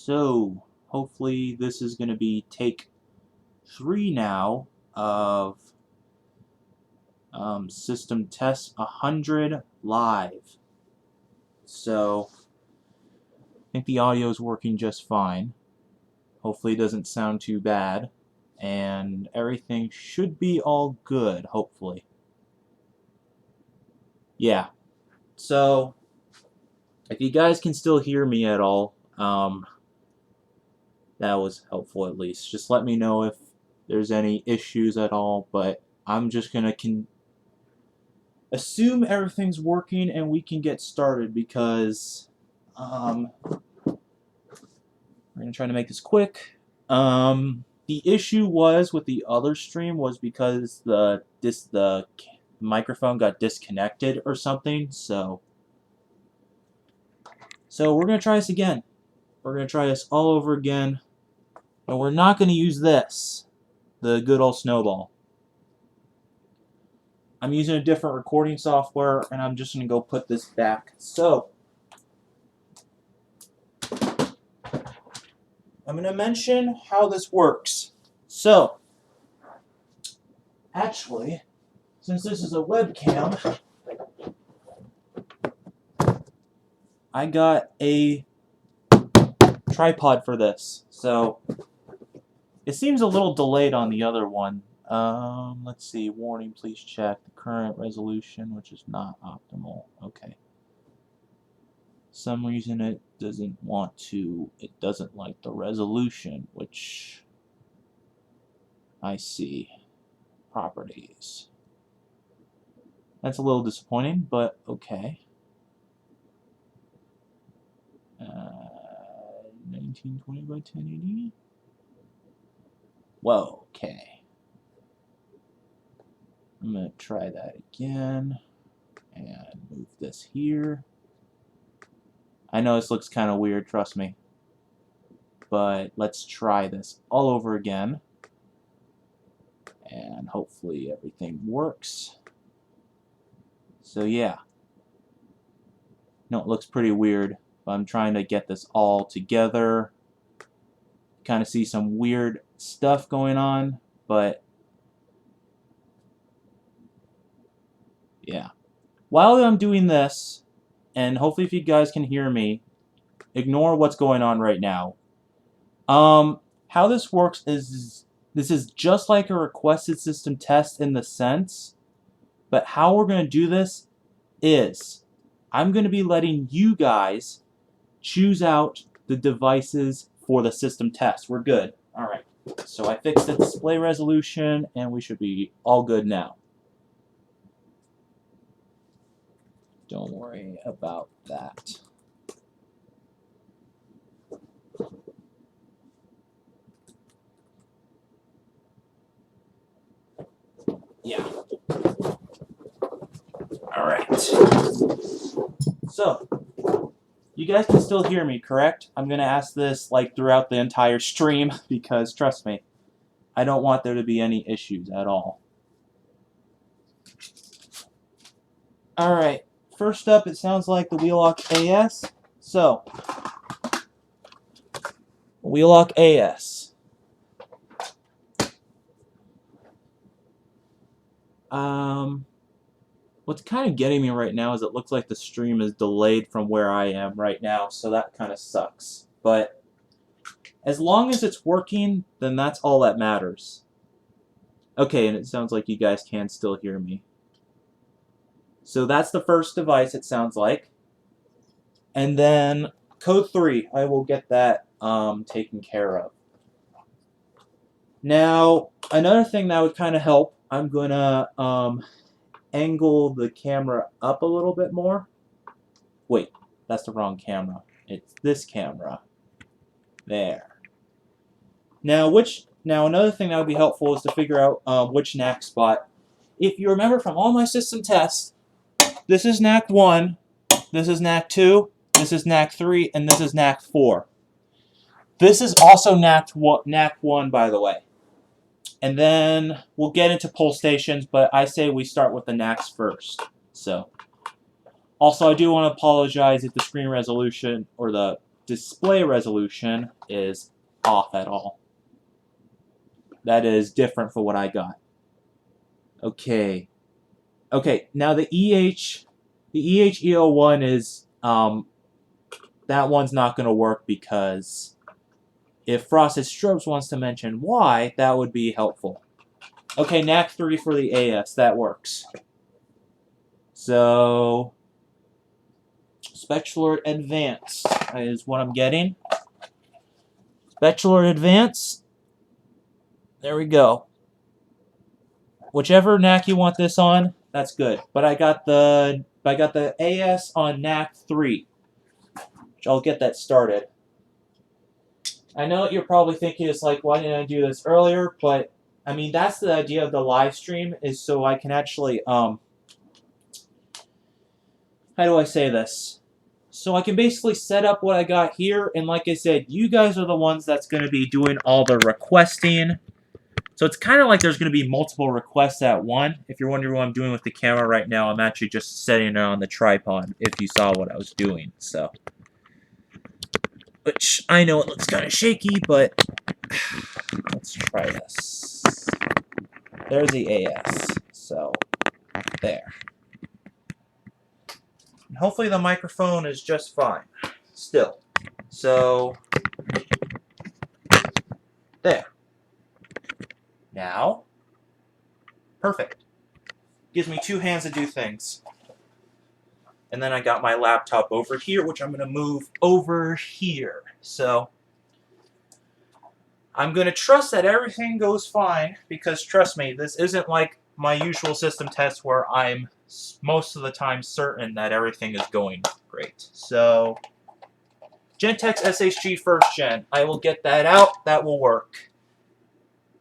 So, hopefully this is going to be take 3 now of system test 100 live. So, I think the audio is working just fine. Hopefully it doesn't sound too bad. And everything should be all good, hopefully. Yeah. So, if you guys can still hear me at all, that was helpful at least. Just let me know if there's any issues at all, but I'm just going to assume everything's working and we can get started because we're going to try to make this quick. The issue was with the other stream was because the microphone got disconnected or something, so we're going to try this again. We're going to try this all over again, and we're not going to use this, the good old snowball. I'm using a different recording software, and I'm just going to go put this back. So, I'm going to mention how this works. So, actually, since this is a webcam, I got a tripod for this. So, it seems a little delayed on the other one. Let's see. Warning, please check the current resolution, which is not optimal. Okay. Some reason it doesn't like the resolution, which I see. Properties. That's a little disappointing, but okay. 1920 by 1080. Whoa, okay. I'm going to try that again and move this here. I know this looks kind of weird, trust me. But let's try this all over again. And hopefully everything works. So yeah. No, it looks pretty weird. But I'm trying to get this all together. Kind of see some weird stuff going on, but yeah. While I'm doing this, and hopefully if you guys can hear me, ignore what's going on right now. How this works is this is just like a requested system test in the sense, but how we're going to do this is I'm going to be letting you guys choose out the devices for the system test. We're good. All right. So I fixed the display resolution, and we should be all good now. Don't worry about that. Yeah. All right. So, you guys can still hear me, correct? I'm going to ask this like throughout the entire stream because, trust me, I don't want there to be any issues at all. All right. First up, it sounds like the Wheelock AS. So, Wheelock AS. What's kind of getting me right now is it looks like the stream is delayed from where I am right now, so that kind of sucks. But as long as it's working, then that's all that matters. Okay, and it sounds like you guys can still hear me. So that's the first device, it sounds like. And then code 3, I will get that taken care of. Now, another thing that would kind of help, I'm going to angle the camera up a little bit more. Wait, that's the wrong camera. It's this camera. There. Now, another thing that would be helpful is to figure out which NAC spot. If you remember from all my system tests, this is NAC 1, this is NAC 2, this is NAC 3, and this is NAC 4. This is also NAC 1, by the way. And then we'll get into pull stations, but I say we start with the NACs first. So, also, I do want to apologize if the screen resolution or the display resolution is off at all. That is different for what I got. Okay. Okay, now the EHEO1 is, that one's not going to work because if Frosted Strobes wants to mention why, that would be helpful. Okay, NAC 3 for the AS, that works. So, Spectral Advance is what I'm getting. Spectral Advance. There we go. Whichever NAC you want this on, that's good. But I got the AS on NAC 3, which I'll get that started. I know what you're probably thinking is like, why didn't I do this earlier? But I mean, that's the idea of the live stream, is so I can actually how do I say this? So I can basically set up what I got here, and like I said, you guys are the ones that's going to be doing all the requesting. So it's kind of like there's going to be multiple requests at one. If you're wondering what I'm doing with the camera right now, I'm actually just setting it on the tripod, if you saw what I was doing. So, which I know it looks kind of shaky, but let's try this. There's the AS. So, there. And hopefully the microphone is just fine. Still. So, there. Now, perfect. Gives me two hands to do things. And then I got my laptop over here, which I'm going to move over here. So, I'm going to trust that everything goes fine, because trust me, this isn't like my usual system test where I'm most of the time certain that everything is going great. So, Gentex SHG first gen. I will get that out. That will work.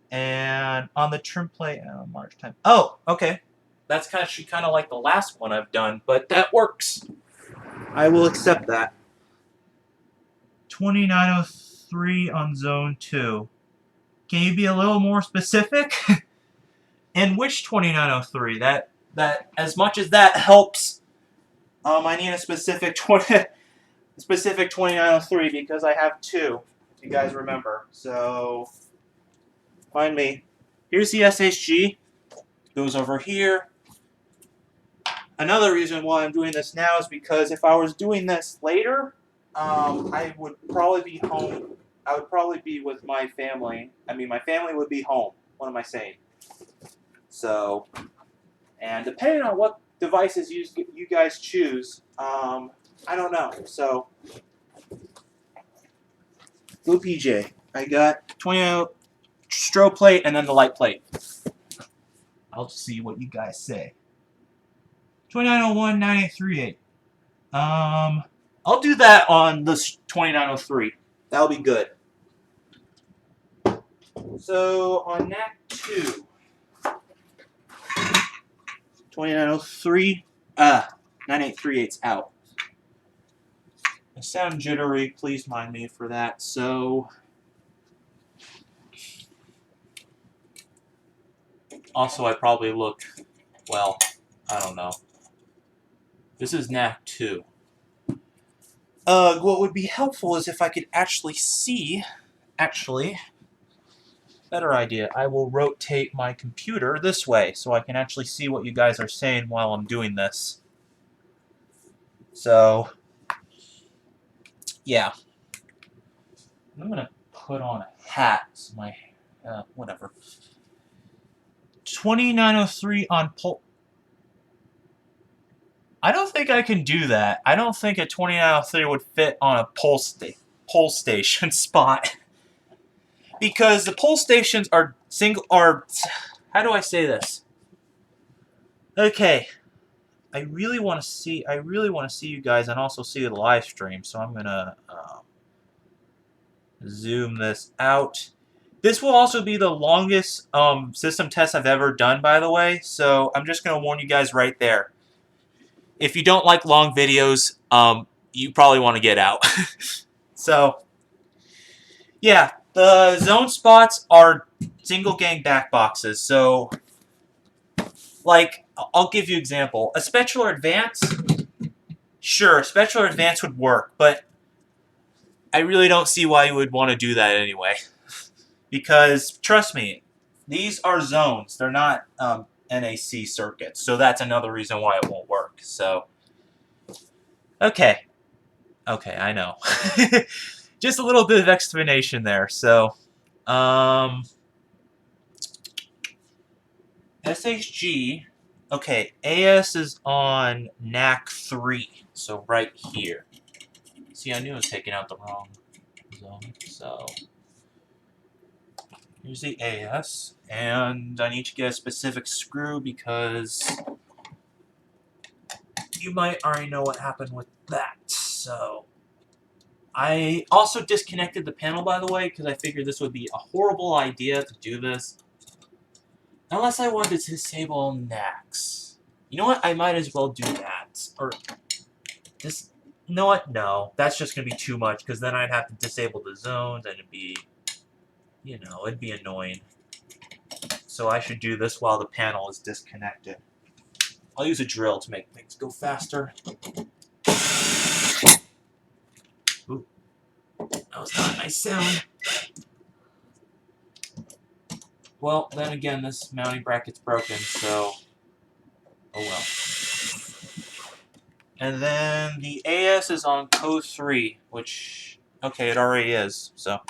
And on the trim plate, March time. Oh, okay. That's kind of like the last one I've done, but that works. I will accept that. 2903 on zone 2. Can you be a little more specific? And which 2903? That as much as that helps, I need a specific 2903 because I have two. If you guys remember. So find me. Here's the SHG. Goes over here. Another reason why I'm doing this now is because if I was doing this later, I would probably be home. I would probably be with my family. I mean, my family would be home. What am I saying? So, and depending on what devices you guys choose, I don't know. So, go PJ. I got 20 strobe plate and then the light plate. I'll just see what you guys say. 2901 9838. I'll do that on this 2903. That'll be good. So on NAC 2, 2903, 9838's out. I sound jittery. Please mind me for that. So also I probably look, well, I don't know. This is NAC 2. What would be helpful is if I could actually see, better idea, I will rotate my computer this way so I can actually see what you guys are saying while I'm doing this. So, yeah. I'm going to put on a hat, so my, whatever. 2903 on pulse. I don't think I can do that. I don't think a 2903 would fit on a pulse station spot. Because the pulse stations are how do I say this? Okay. I really want to see you guys and also see the live stream, so I'm gonna zoom this out. This will also be the longest system test I've ever done, by the way, so I'm just gonna warn you guys right there. If you don't like long videos, you probably want to get out. So, yeah, the zone spots are single gang back boxes. So, like, I'll give you an example. A Spectral Advance, sure, Spectral Advance would work, but I really don't see why you would want to do that anyway. Because, trust me, these are zones. They're not NAC circuits. So that's another reason why it won't work. So, okay. Okay, I know. Just a little bit of explanation there. So, SHG. Okay, AS is on NAC 3. So right here. See, I knew I was taking out the wrong zone. So here's the AS. And I need to get a specific screw because you might already know what happened with that. So I also disconnected the panel, by the way, because I figured this would be a horrible idea to do this. Unless I wanted to disable NACs. You know what? I might as well do that. Or just, you know what? No. That's just going to be too much, because then I'd have to disable the zones, and it'd be, you know, it'd be annoying. So I should do this while the panel is disconnected. I'll use a drill to make things go faster. Ooh. That was not a nice sound. Well, then again, this mounting bracket's broken, so oh well. And then the AS is on code 3, which, okay, it already is, so.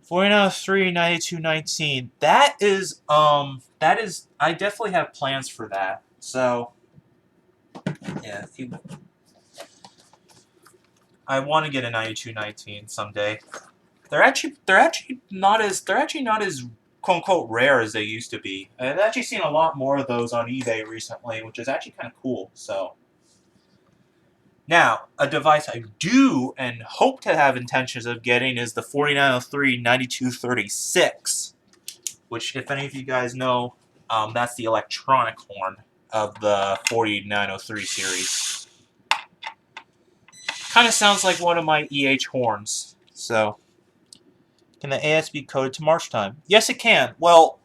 4903, 9219. That is, I definitely have plans for that. So, yeah, I want to get a 9219 someday. They're actually not as quote unquote rare as they used to be. I've actually seen a lot more of those on eBay recently, which is actually kind of cool. So now, a device I do and hope to have intentions of getting is the 4903 9236, which, if any of you guys know, that's the electronic horn of the 4903 series. Kind of sounds like one of my EH horns. So, can the AS be coded to march time? Yes, it can. Well,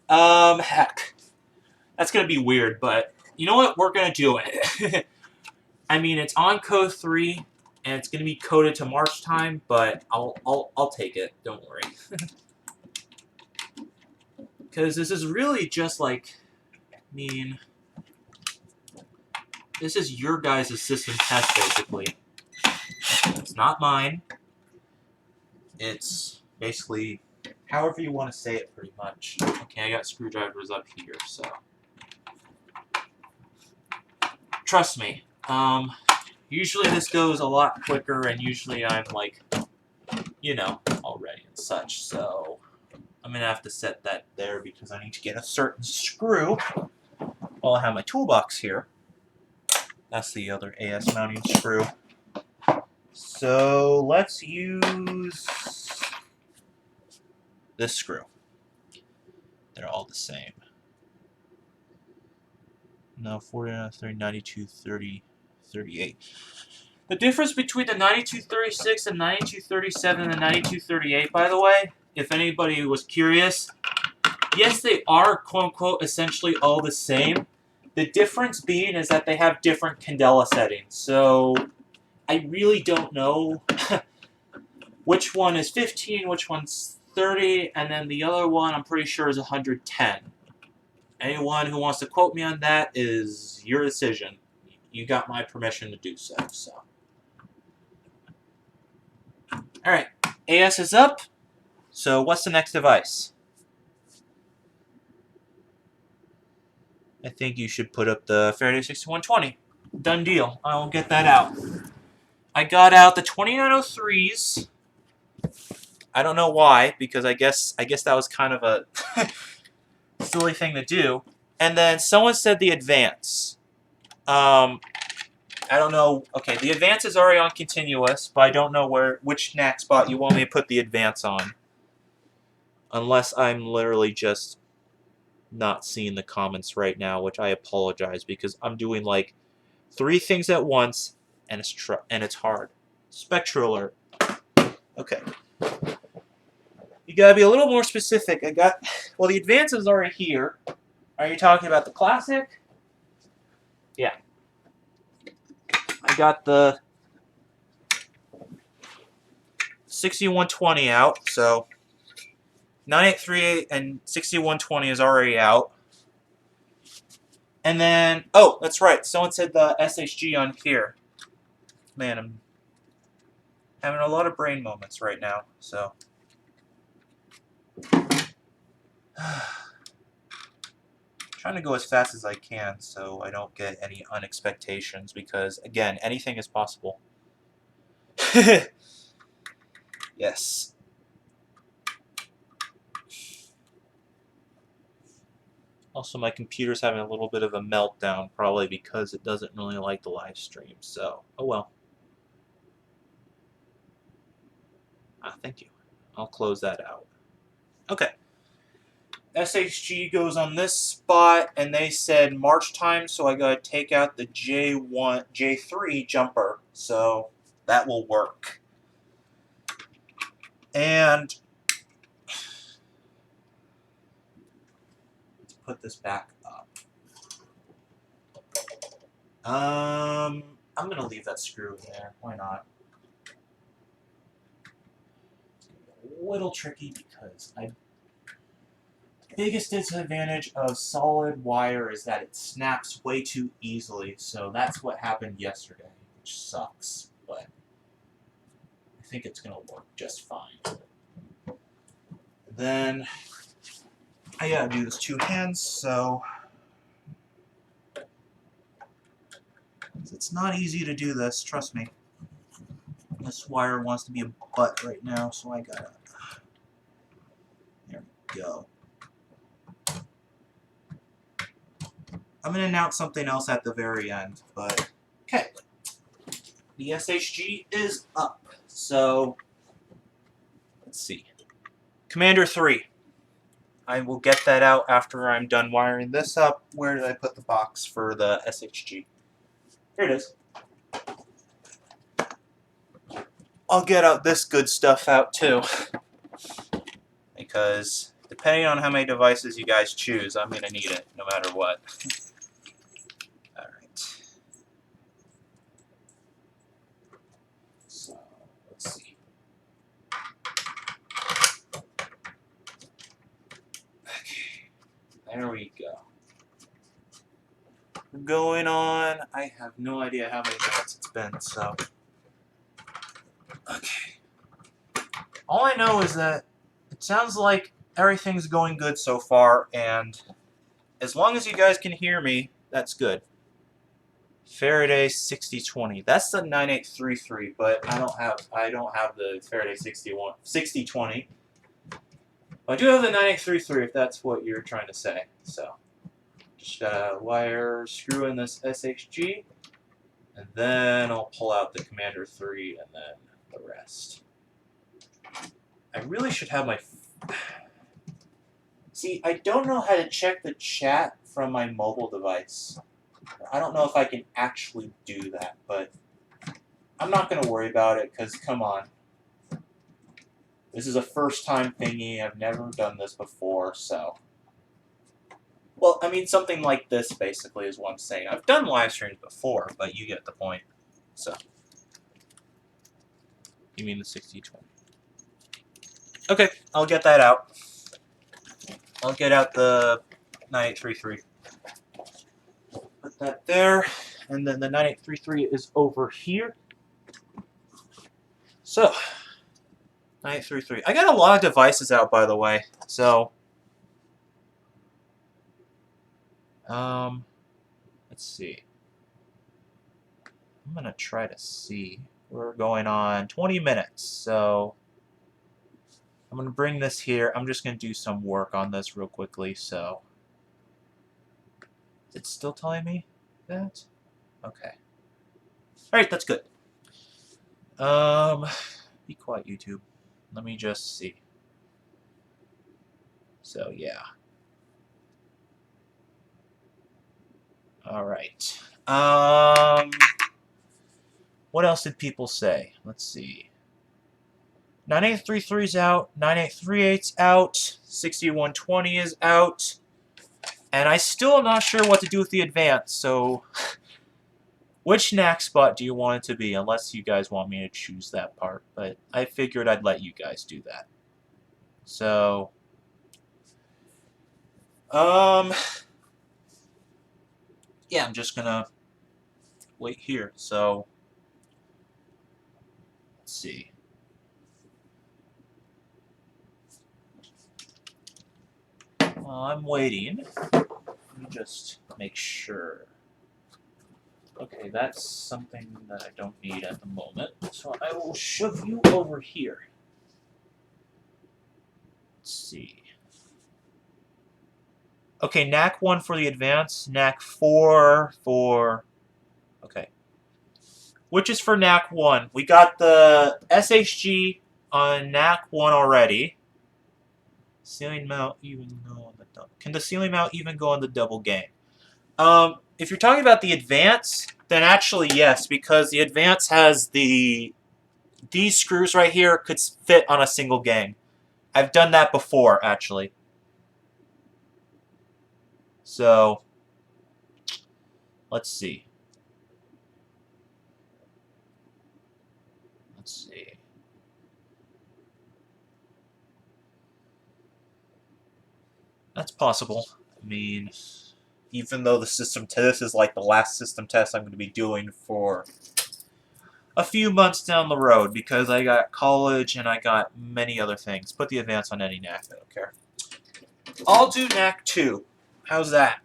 heck. That's going to be weird, but you know what? We're going to do it. I mean, it's on code 3, and it's going to be coded to march time, but I'll take it. Don't worry. Because this is really just like, I mean, this is your guys' system test, basically. It's not mine. It's basically however you want to say it, pretty much. Okay, I got screwdrivers up here, so. Trust me. Usually this goes a lot quicker, and usually I'm like, you know, all ready and such, so I'm going to have to set that there because I need to get a certain screw. Well, I have my toolbox here. That's the other AS mounting screw. So let's use this screw. They're all the same. No, 49, 92, 30, 38. The difference between the 9236 and 9237 and the 9238, by the way, if anybody was curious, yes, they are, quote-unquote, essentially all the same. The difference being is that they have different candela settings. So I really don't know which one is 15, which one's 30, and then the other one I'm pretty sure is 110. Anyone who wants to quote me on that is your decision. You got my permission to do so. Alright, AS is up. So what's the next device? I think you should put up the Faraday 6120. Done deal. I will get that out. I got out the 2903s. I don't know why, because I guess that was kind of a silly thing to do. And then someone said the Advance. I don't know. Okay, the Advance is already on continuous, but I don't know which NAC spot you want me to put the Advance on. Unless I'm literally just not seeing the comments right now, which I apologize because I'm doing like 3 things at once, and it's hard. Spectral alert. Okay. You gotta be a little more specific. Well, the Advance is already here. Are you talking about the Classic? Yeah. I got the 6120 out, so 9838 and 6120 is already out. And then, oh, that's right, someone said the SHG on here. Man, I'm having a lot of brain moments right now, so. Trying to go as fast as I can so I don't get any unexpectations because, again, anything is possible. Yes. Also, my computer's having a little bit of a meltdown, probably because it doesn't really like the live stream, so, oh well. Thank you. I'll close that out. Okay. SHG goes on this spot, and they said March time, so I gotta take out the J3 jumper, so that will work. And let's put this back up. I'm gonna leave that screw in there. Why not? It's gonna be a little tricky because the biggest disadvantage of solid wire is that it snaps way too easily. So that's what happened yesterday, which sucks. But I think it's gonna work just fine. Then I gotta do this two hands, so it's not easy to do this, trust me. This wire wants to be a butt right now, so I gotta. There we go. I'm gonna announce something else at the very end, but okay. The SHG is up, so let's see. Commander 3. I will get that out after I'm done wiring this up. Where did I put the box for the SHG? Here it is. I'll get out this good stuff out too. Because depending on how many devices you guys choose, I'm going to need it no matter what. Alright. So, let's see. Okay. There we go. We're going on. I have no idea how many minutes it's been, so. Okay. All I know is that it sounds like everything's going good so far, and as long as you guys can hear me, that's good. Faraday 6020. That's the 9833, but I don't have the Faraday 6020. I do have the 9833 if that's what you're trying to say. So just wire screw in this SHG, and then I'll pull out the Commander 3 and then the rest. I really should have my... See, I don't know how to check the chat from my mobile device. I don't know if I can actually do that, but I'm not going to worry about it because, come on. This is a first-time thingy. I've never done this before, so... Well, I mean, something like this, basically, is what I'm saying. I've done live streams before, but you get the point. So... You mean the 6020. Okay, I'll get that out. I'll get out the 9833. Put that there, and then the 9833 is over here. So, 9833. I got a lot of devices out, by the way. So, let's see. I'm gonna try to see. We're going on 20 minutes, so I'm gonna bring this here. I'm just gonna do some work on this real quickly. So, is it still telling me that? Okay. All right, that's good. Be quiet, YouTube. Let me just see. So, yeah. All right. What else did people say? Let's see. 9833's out. 9838's out. 6120 is out. And I still am not sure what to do with the advance, so Which knack spot do you want it to be? Unless you guys want me to choose that part, but I figured I'd let you guys do that. So, yeah, I'm just gonna wait here. So, let's see. While I'm waiting, let me just make sure. Okay, that's something that I don't need at the moment, so I will shove you over here. Let's see. Okay, knack 1 for the advance, knack 4 for... Okay. Which is for knack 1? We got the SHG on knack 1 already. Ceiling mount even go on the double. Can the ceiling mount even go on the double gang? If you're talking about the advance, then actually yes, because the advance has these screws right here could fit on a single gang. I've done that before, actually. So, let's see. Let's see. That's possible. I mean, even though the system test is like the last system test I'm going to be doing for a few months down the road, because I got college and I got many other things. Put the advance on any knack, I don't care. I'll do knack 2. How's that?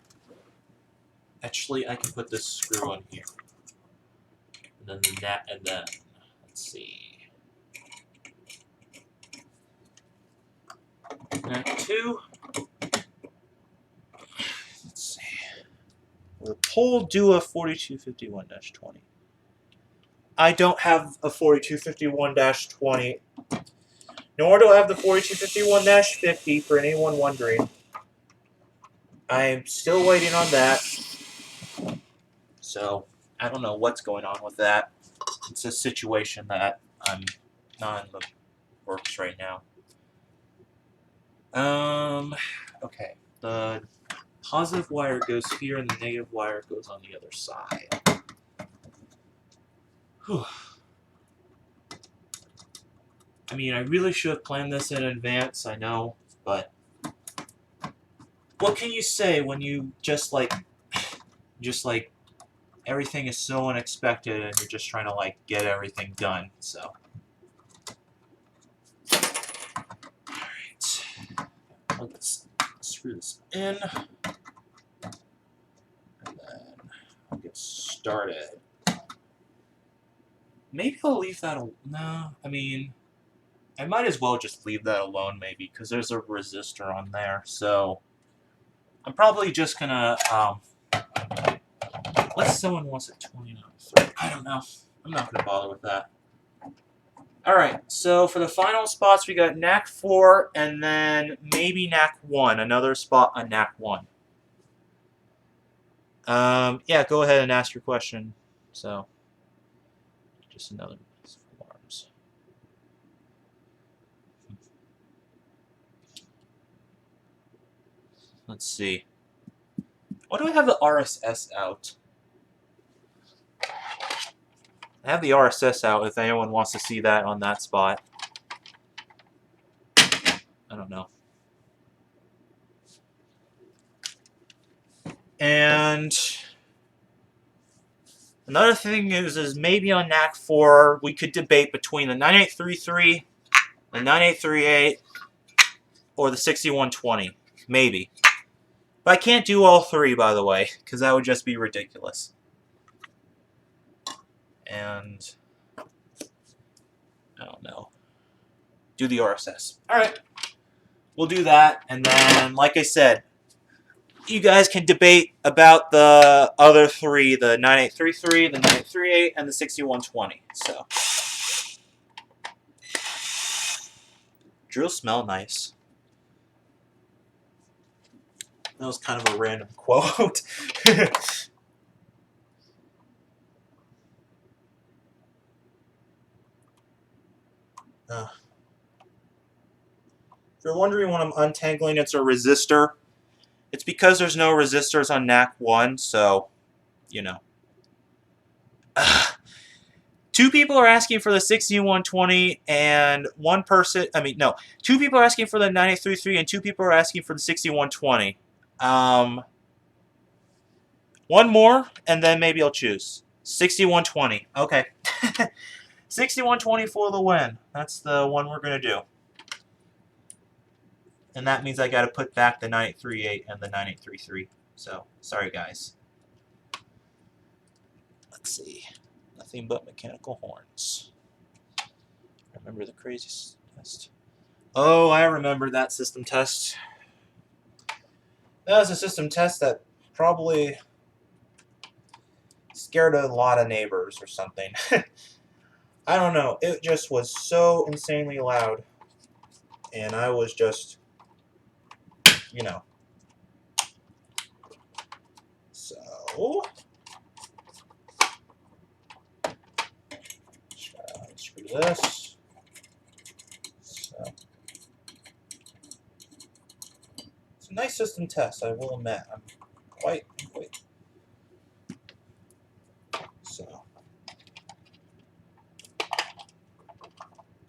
Actually, I can put this screw on here. And then the knack, and then, let's see. Knack 2. Let's see. Will Pole do a 4251-20? I don't have a 4251-20, nor do I have the 4251-50 for anyone wondering. I'm still waiting on that. So, I don't know what's going on with that. It's a situation that I'm not in the works right now. Okay. The positive wire goes here and the negative wire goes on the other side. Whew. I mean, I really should have planned this in advance, I know, but what can you say when you just like everything is so unexpected and you're just trying to like get everything done, so. Alright. Let's screw this in. And then I'll get started. Maybe I'll leave that alone. No, I mean, I might as well just leave that alone maybe, because there's a resistor on there, so I'm probably just gonna, unless someone wants a 29. I don't know. I'm not gonna bother with that. Alright, so for the final spots, we got knack 4, and then maybe knack 1, another spot on knack 1. Yeah, go ahead and ask your question. So, just another arms. Let's see. Why do I have the RSS out? I have the RSS out if anyone wants to see that on that spot. I don't know. And another thing is maybe on knack 4 we could debate between the 9833, the 9838, or the 6120. Maybe. But I can't do all 3, by the way, because that would just be ridiculous. And I don't know. Do the RSS. Alright. We'll do that, and then, like I said, you guys can debate about the other 3, the 9833, the 9838, and the 6120. So, drills smell nice. That was kind of a random quote. If you're wondering when I'm untangling, it's a resistor. It's because there's no resistors on knack 1, so, you know. Two people are asking for the 6120, and one person. I mean, no, two people are asking for the 9833, and two people are asking for the 6120. One more, and then maybe I'll choose 6120. Okay, 6120 for the win. That's the one we're gonna do, and that means I got to put back the 9838 and the 9833. So sorry, guys. Let's see. Nothing but mechanical horns. Remember the craziest test? Oh, I remember that system test. That was a system test that probably scared a lot of neighbors or something. I don't know. It just was so insanely loud. And I was just, you know. So, screw this. So, it's a nice system test, I will admit. I'm quite. So,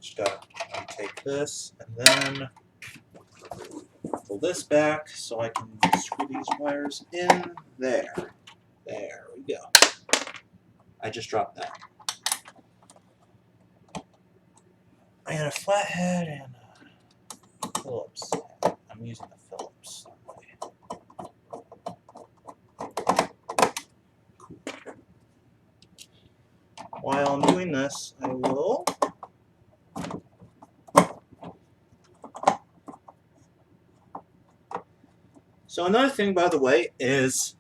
just gotta take this and then pull this back so I can screw these wires in there. There we go. I just dropped that. I got a flathead and a Phillips. I'm using the Phillips. While I'm doing this, I will So another thing, by the way, is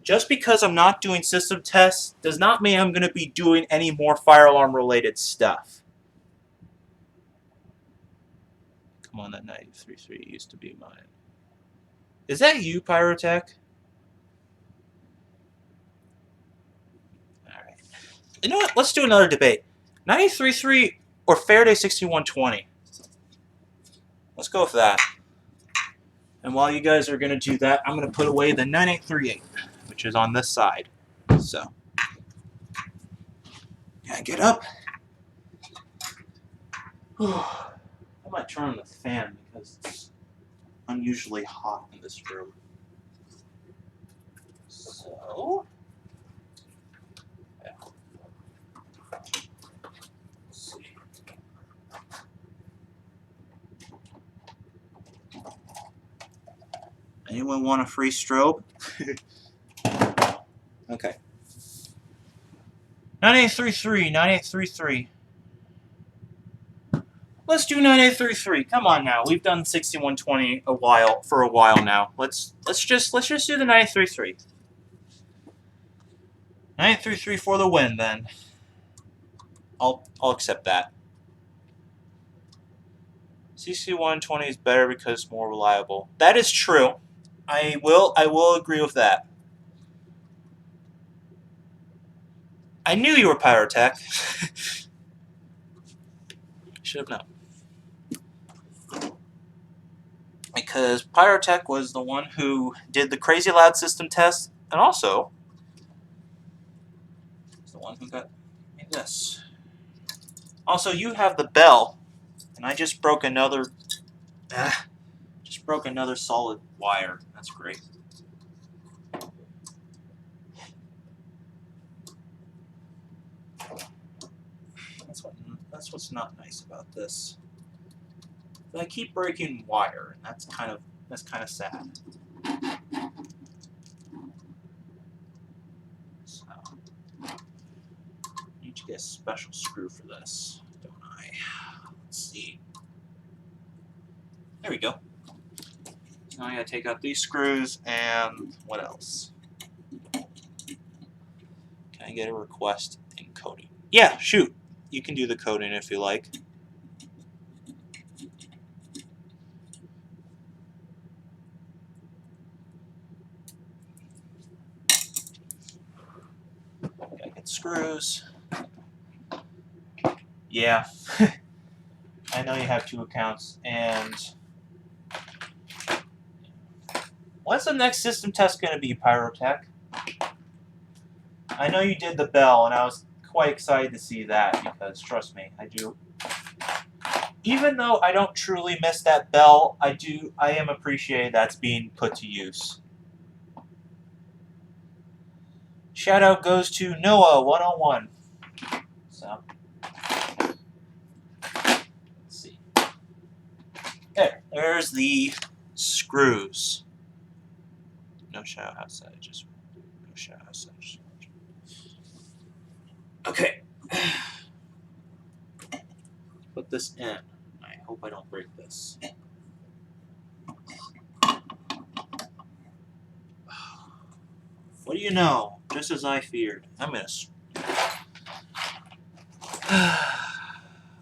just because I'm not doing system tests does not mean I'm going to be doing any more fire alarm related stuff. Come on, that 933 used to be mine. Is that you, Pyrotech? Alright. You know what? Let's do another debate. 933 or Faraday 6120? Let's go with that. And while you guys are going to do that, I'm going to put away the 9838, which is on this side. So, can I get up? I might turn on the fan because it's unusually hot in this room. So, yeah. Let's see. Anyone want a free strobe? Okay. 9833, 9833. Let's do 9833. Come on now. We've done 6120 for a while now. Let's just do the 9833. 9833 for the win then. I'll accept that. CC120 is better because it's more reliable. That is true. I will agree with that. I knew you were Pyrotech. Should have known. Because Pyrotech was the one who did the crazy loud system test, and also is the one who got me this. Also, you have the bell, and I just broke another solid wire. That's great. That's what's not nice about this. I keep breaking wire, and that's kind of sad. So, I need to get a special screw for this, don't I? Let's see. There we go. Now I gotta take out these screws, and what else? Can I get a request in coding? Yeah, shoot. You can do the coding if you like. Gotta get screws. Yeah. I know you have two accounts, and what's the next system test going to be, Pyrotech? I know you did the bell, and I was quite excited to see that because, trust me, I do. Even though I don't truly miss that bell, I am appreciated that's being put to use. Shout out goes to Noah 101. So, let's see. There's the screws. No shout outside, just no shout outside. Okay. Put this in. I hope I don't break this. What do you know? Just as I feared. I missed.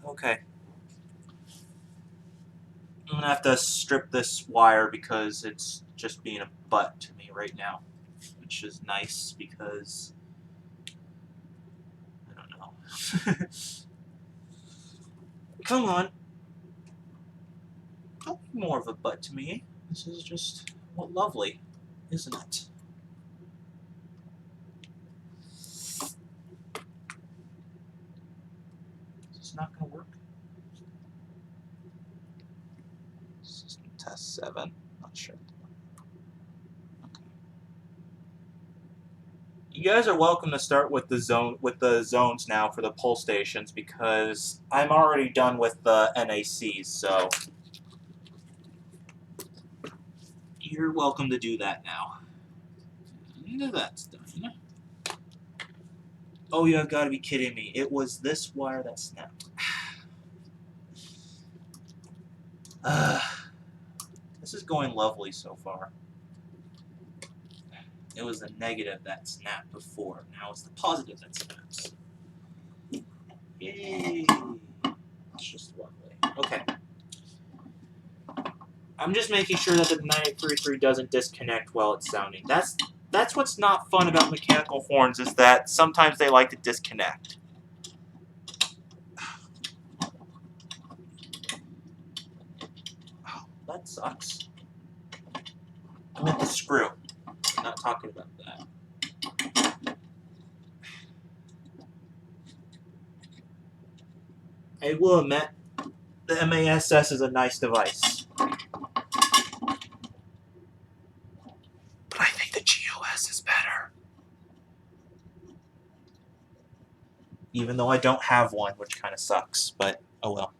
Okay. I'm gonna have to strip this wire because it's just being a butt to me right now. Which is nice because I don't know. Come on. Don't be more of a butt to me. This is just what lovely, isn't it? Is this not gonna work? System test 7. Not sure. Okay. You guys are welcome to start with the zones now for the pull stations because I'm already done with the NACs, so you're welcome to do that now. And that's done. Oh, you have got to be kidding me. It was this wire that snapped. This is going lovely so far. It was the negative that snapped before. Now it's the positive that snaps. Yay! It's just lovely. Okay. I'm just making sure that the 9833 doesn't disconnect while it's sounding. That's what's not fun about mechanical horns, is that sometimes they like to disconnect. Oh, that sucks. I meant the screw. I'm not talking about that. I will admit, the MASS is a nice device. But I think the GOS is better. Even though I don't have one, which kind of sucks, but oh well.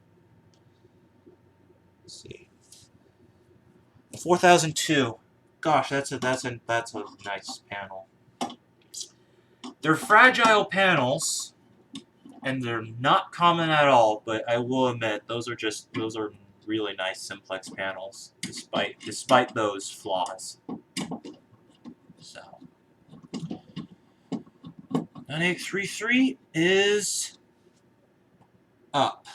Let's see. 4002. Gosh, that's a nice panel. They're fragile panels, and they're not common at all. But I will admit, those are really nice simplex panels, despite those flaws. So, 9833 is up,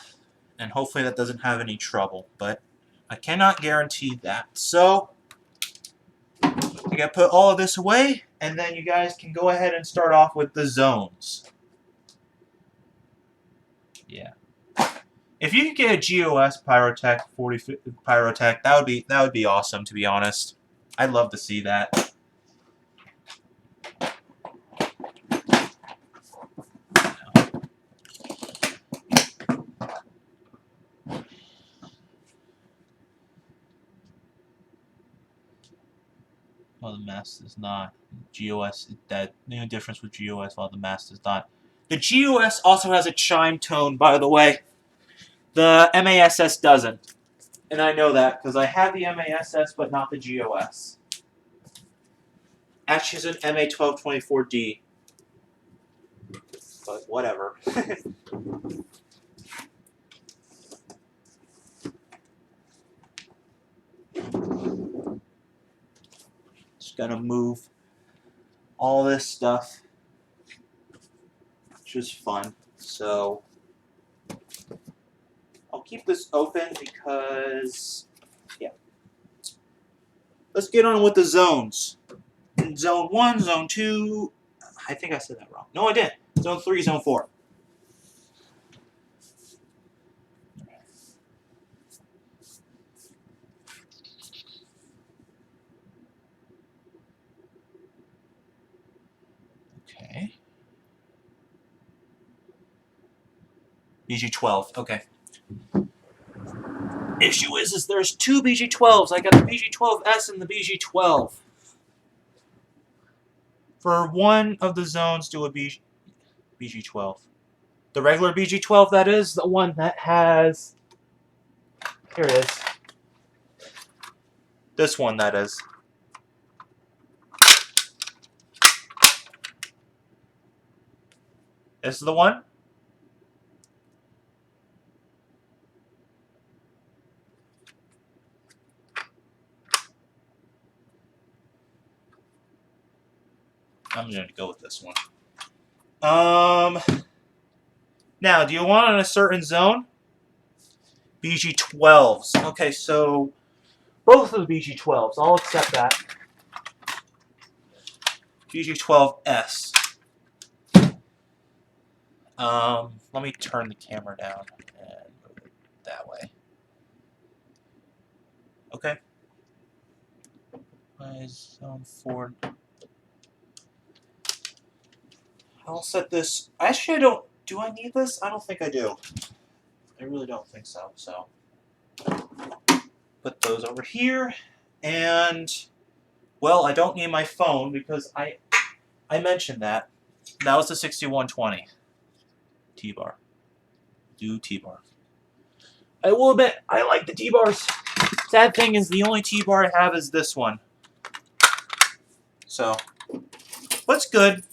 and hopefully that doesn't have any trouble. But I cannot guarantee that. So, I gotta put all of this away, and then you guys can go ahead and start off with the zones. Yeah. If you could get a GOS Pyrotech 40 Pyrotech, that would be awesome, to be honest. I'd love to see that. Well, the mass is not. GOS, that new difference with GOS, while the mass is not. The GOS also has a chime tone, by the way. The MASS doesn't. And I know that because I have the MASS, but not the GOS. Actually, it's an MA1224D. But whatever. Just gonna move all this stuff, which is fun. So I'll keep this open because, yeah. Let's get on with the zones. Zone 1, Zone 2. I think I said that wrong. No, I didn't. Zone 3, Zone 4. Okay. BG12. Okay. Issue is there's two BG12s. I got the BG12S and the BG12. For one of the zones, do a BG12. The regular BG12, that is, the one that has... Here it is. This one, that is. This is the one? I'm going to go with this one. Now, do you want in a certain zone? BG12s. Okay, so both of the BG12s. I'll accept that. BG12S. Let me turn the camera down and move it that way. Okay. Zone 4. I'll set this. Actually, I don't. Do I need this? I don't think I do. I really don't think so. So, put those over here. And, well, I don't need my phone because I mentioned that. That was the 6120 T-bar. Do T-bar. I will admit, I like the T-bars. Sad thing is, the only T-bar I have is this one. So, what's good?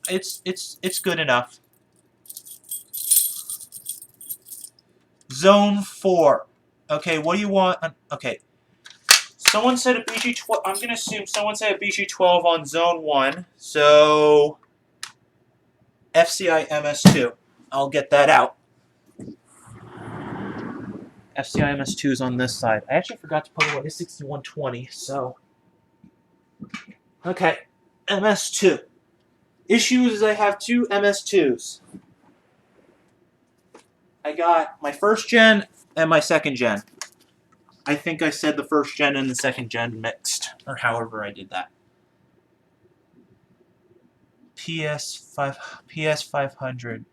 It's good enough. Zone 4. Okay, what do you want? Okay. Someone said a BG12. I'm going to assume someone said a BG12 on Zone 1. So, FCI MS2. I'll get that out. FCI MS2 is on this side. I actually forgot to put away the 6120, so... Okay, MS2. Issues is I have two MS2s. I got my first gen and my second gen. I think I said the first gen and the second gen mixed, or however I did that. PS500.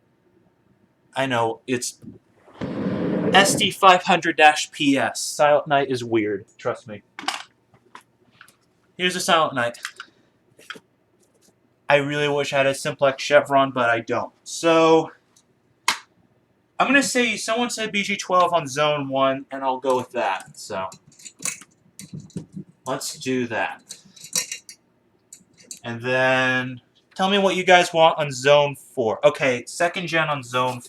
I know, it's SD500-PS. Silent Night is weird, trust me. Here's a Silent Night. I really wish I had a Simplex Chevron, but I don't. So, I'm going to say someone said BG12 on Zone 1, and I'll go with that. So, let's do that. And then, tell me what you guys want on Zone 4. Okay, second gen on Zone...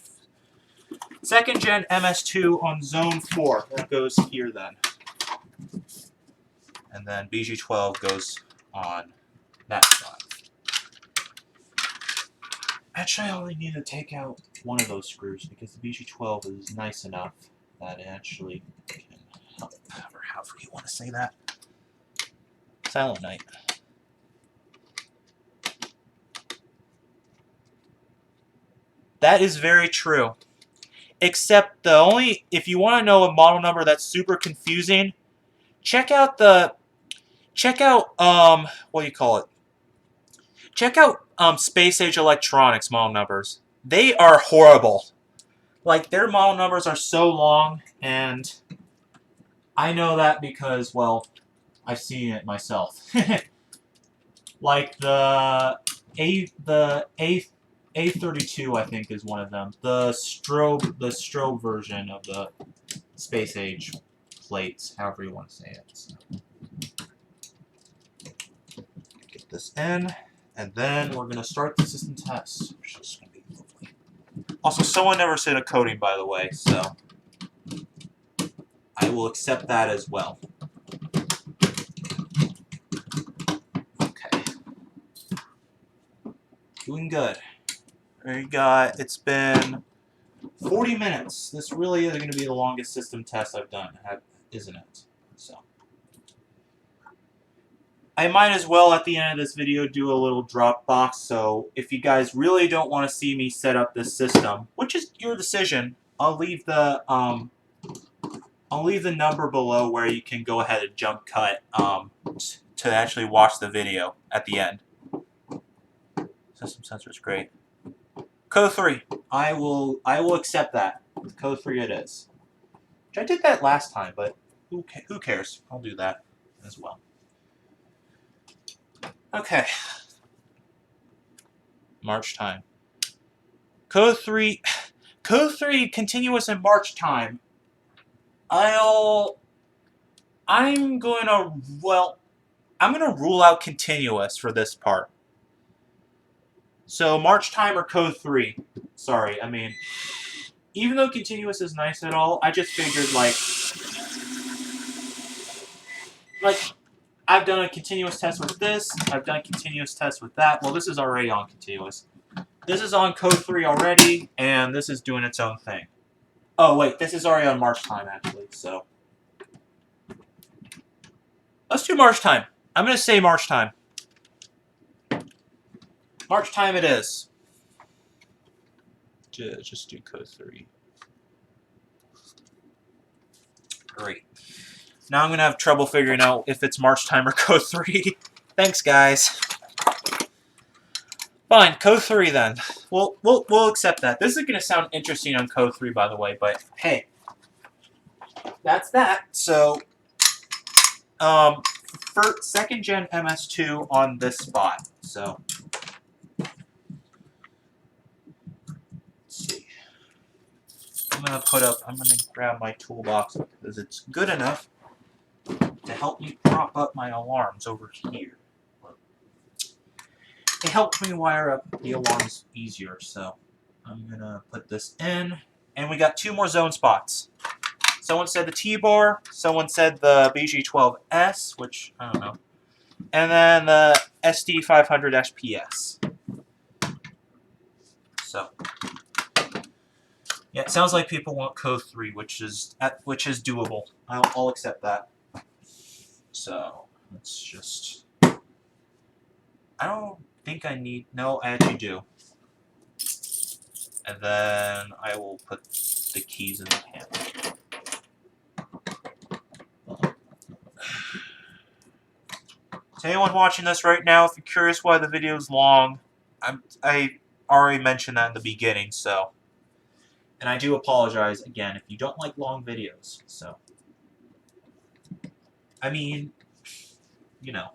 Second gen MS2 on Zone 4. That goes here then. And then BG12 goes on that side. Actually, I only need to take out one of those screws because the BG12 is nice enough that it actually can help, or however you want to say that. Silent Night. That is very true. Except the only, if you want to know a model number that's super confusing, check out, what do you call it? Check out Space Age Electronics model numbers. They are horrible. Like, their model numbers are so long, and I know that because, well, I've seen it myself. Like the A32, I think, is one of them. The strobe version of the Space Age plates, however you want to say it. So. Get this in. And then we're going to start the system test, which is going to be lovely. Also, someone never said a coding, by the way, so I will accept that as well. Okay. Doing good. It's been 40 minutes. This really is going to be the longest system test I've done, isn't it? So. I might as well, at the end of this video, do a little Dropbox, so if you guys really don't want to see me set up this system, which is your decision, I'll leave the number below where you can go ahead and jump cut to actually watch the video at the end. System sensor is great. Code 3. I will accept that. Code 3 it is. Which I did that last time, but who cares? I'll do that as well. Okay. March time. Code 3 continuous in March time. I'm gonna rule out continuous for this part. So March time or code 3. Sorry, I mean, even though continuous is nice and all, I just figured like I've done a continuous test with this, I've done a continuous test with that. Well, this is already on continuous. This is on code 3 already, and this is doing its own thing. Oh wait, this is already on March time actually, so let's do March time. I'm gonna say March time. March time it is. Just do code 3. Great. Now I'm going to have trouble figuring out if it's March time or code 3. Thanks, guys. Fine, code 3 then. We'll accept that. This is going to sound interesting on code 3, by the way, but hey, that's that. So, for second gen MS2 on this spot. So, let's see. I'm going to grab my toolbox because it's good enough to help me prop up my alarms over here. It helps me wire up the alarms easier, so I'm going to put this in. And we got 2 more zone spots. Someone said the T-bar, someone said the BG12S, which, I don't know. And then the SD500-PS. So, yeah, it sounds like people want code 3, which is doable. I'll accept that. So, let's just... I don't think I need... No, I actually do. And then I will put the keys in the camera. To anyone watching this right now, if you're curious why the video is long, I already mentioned that in the beginning, so... And I do apologize, again, if you don't like long videos, so... I mean, you know.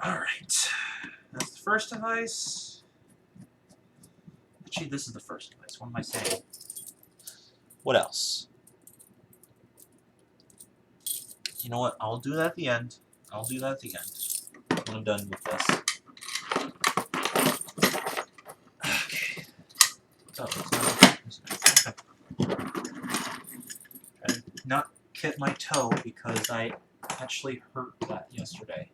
Alright. That's the first device. Actually, this is the first device. What am I saying? What else? You know what? I'll do that at the end. I'll do that at the end. When I'm done with this. Okay. Oh, it's not try to not hit my toe because I actually hurt that yesterday.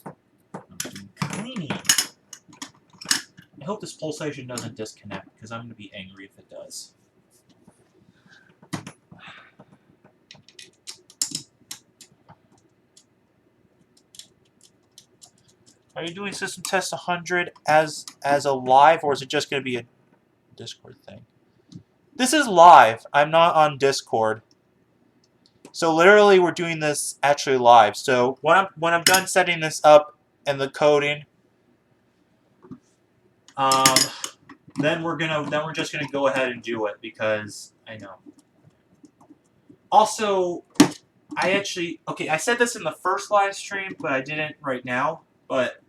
I'm doing cleaning. I hope this pulsation doesn't disconnect because I'm going to be angry if it does. Are you doing System Test 100 as a live, or is it just going to be a Discord thing? This is live. I'm not on Discord. So literally, we're doing this actually live. So when I'm done setting this up and the coding, then we're just gonna go ahead and do it because I know. Also, I said this in the first live stream, but I didn't right now. But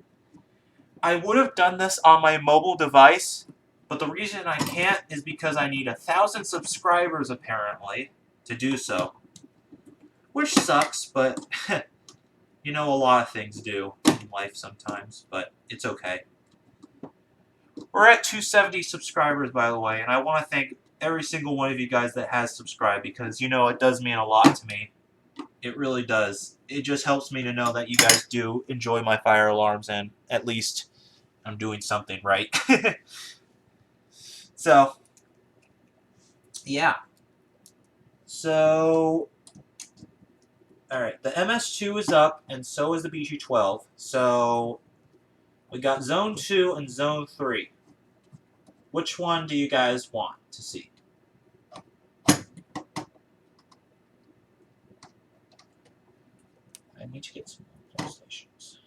I would have done this on my mobile device, but the reason I can't is because I need 1,000 subscribers apparently to do so. Which sucks, but you know, a lot of things do in life sometimes, but it's okay. We're at 270 subscribers, by the way, and I want to thank every single one of you guys that has subscribed because, you know, it does mean a lot to me. It really does. It just helps me to know that you guys do enjoy my fire alarms and at least I'm doing something right. So, yeah. So... Alright, the MS2 is up, and so is the BG12. So, we got Zone 2 and Zone 3. Which one do you guys want to see? I need to get some more PlayStations.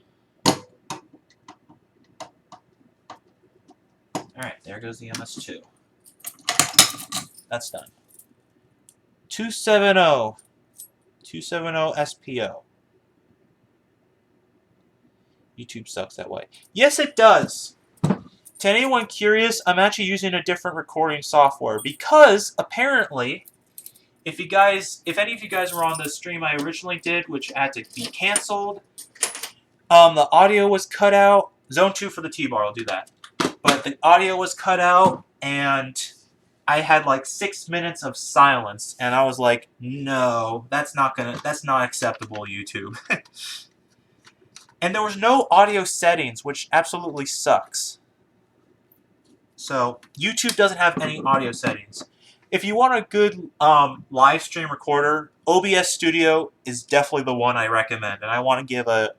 Alright, there goes the MS2. That's done. 270. 270 SPO. YouTube sucks that way. Yes, it does. To anyone curious, I'm actually using a different recording software because apparently, if any of you guys were on the stream I originally did, which had to be canceled, the audio was cut out. Zone 2 for the T-bar, I'll do that. But the audio was cut out, and I had like 6 minutes of silence, and I was like, no, that's not acceptable, YouTube. And there was no audio settings, which absolutely sucks. So YouTube doesn't have any audio settings. If you want a good live stream recorder, OBS Studio is definitely the one I recommend. And I want to give a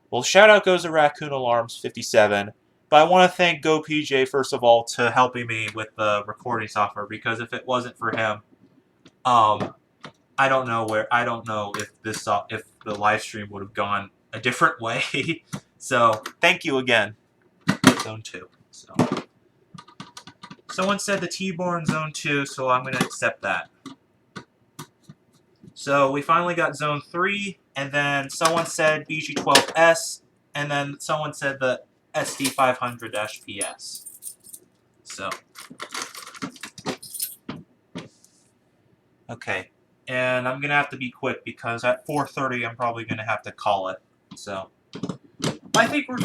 well, shout out goes to Raccoon Alarms 57. But I want to thank GoPJ first of all to helping me with the recording software, because if it wasn't for him, I don't know if the live stream would have gone a different way. So thank you again, Zone 2. So someone said the T-bar in Zone 2, so I'm going to accept that. So we finally got Zone 3, and then someone said BG12S, and then someone said the SD500-PS. So, okay, and I'm gonna have to be quick because at 4:30 I'm probably gonna have to call it. So, I think we're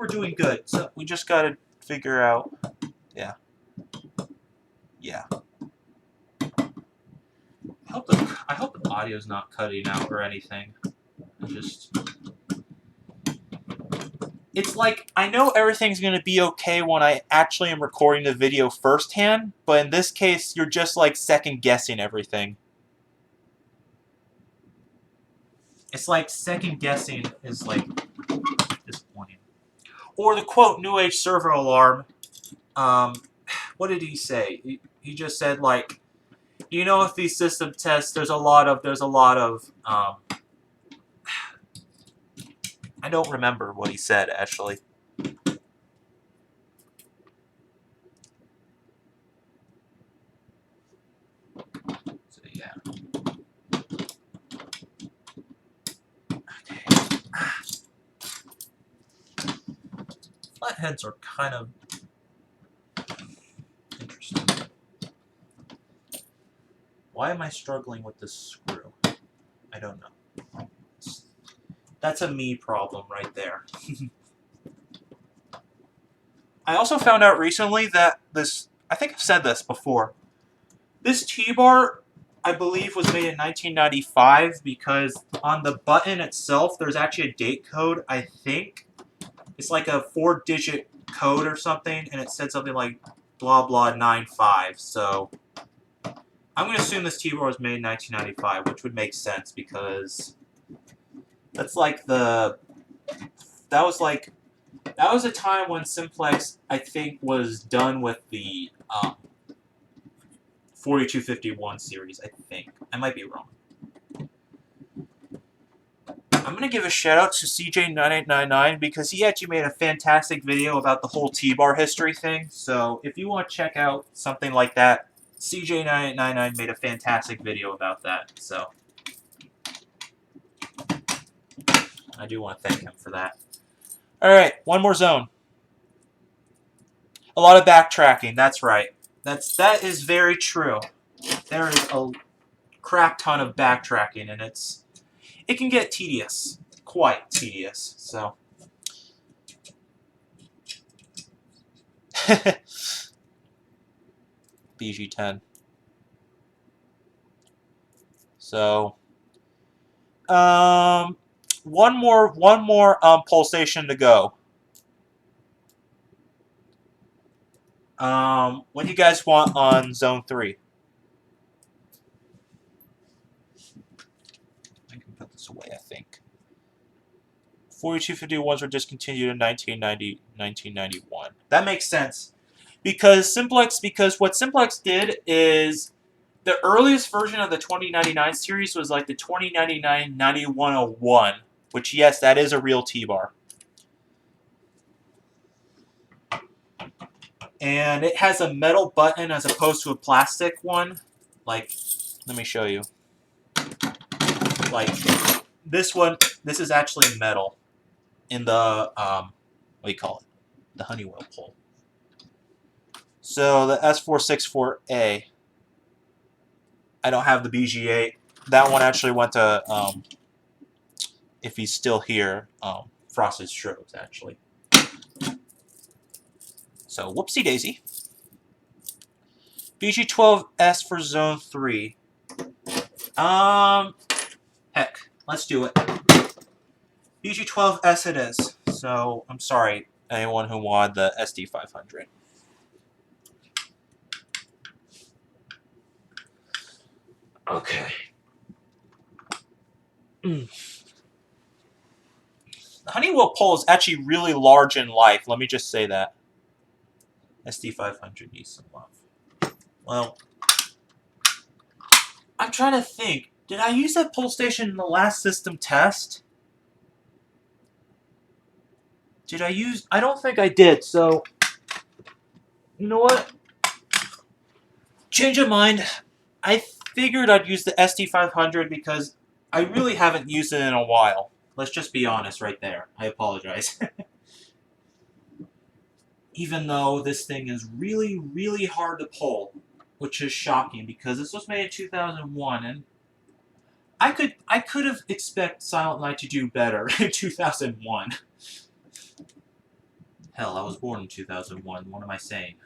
doing good. So we just gotta figure out, yeah. I hope the audio's not cutting out or anything. It's like, I know everything's going to be okay when I actually am recording the video firsthand, but in this case, you're just like second guessing everything. It's like second guessing is like disappointing. Or the quote, New Age server alarm, what did he say? He just said like, you know, with these system tests, there's a lot of, I don't remember what he said, actually. So, yeah. Okay. Flatheads are kind of interesting. Why am I struggling with this screw? I don't know. That's a me problem right there. I also found out recently that this, I think I've said this before, this T-bar, I believe, was made in 1995 because on the button itself, there's actually a date code, I think. It's like a 4-digit code or something, and it said something like blah blah 95. So I'm going to assume this T-bar was made in 1995, which would make sense because that's like that was a time when Simplex, I think, was done with the 4251 series, I think. I might be wrong. I'm going to give a shout out to CJ9899 because he actually made a fantastic video about the whole T-bar history thing. So if you want to check out something like that, CJ9899 made a fantastic video about that. So I do want to thank him for that. Alright, one more zone. A lot of backtracking, that's right. That is very true. There is a crap ton of backtracking, and it can get tedious. Quite tedious, so. BG10. So, one more pulsation to go. What do you guys want on Zone 3? I can put this away, I think. 4251s were discontinued in 1991. That makes sense. Because what Simplex did is the earliest version of the 2099 series was like the 2099 9101, which, yes, that is a real T-bar. And it has a metal button as opposed to a plastic one. Like, let me show you. Like, this one, this is actually metal in the, what do you call it? The Honeywell pole. So the S464A, I don't have the BG8. That one actually went to, if he's still here, Frosted Strokes, actually. So, whoopsie daisy. BG12S for Zone 3. Heck, let's do it. BG12S it is. So, I'm sorry, anyone who wanted the SD500. Okay. The Honeywell pole is actually really large in life. Let me just say that. SD500 needs some love. Well, I'm trying to think. Did I use that pole station in the last system test? Did I use... I don't think I did, so... You know what? Change of mind. I figured I'd use the SD500 because I really haven't used it in a while. Let's just be honest right there. I apologize. Even though this thing is really, really hard to pull, which is shocking because this was made in 2001, and I could have expected Silent Night to do better in 2001. Hell, I was born in 2001. What am I saying?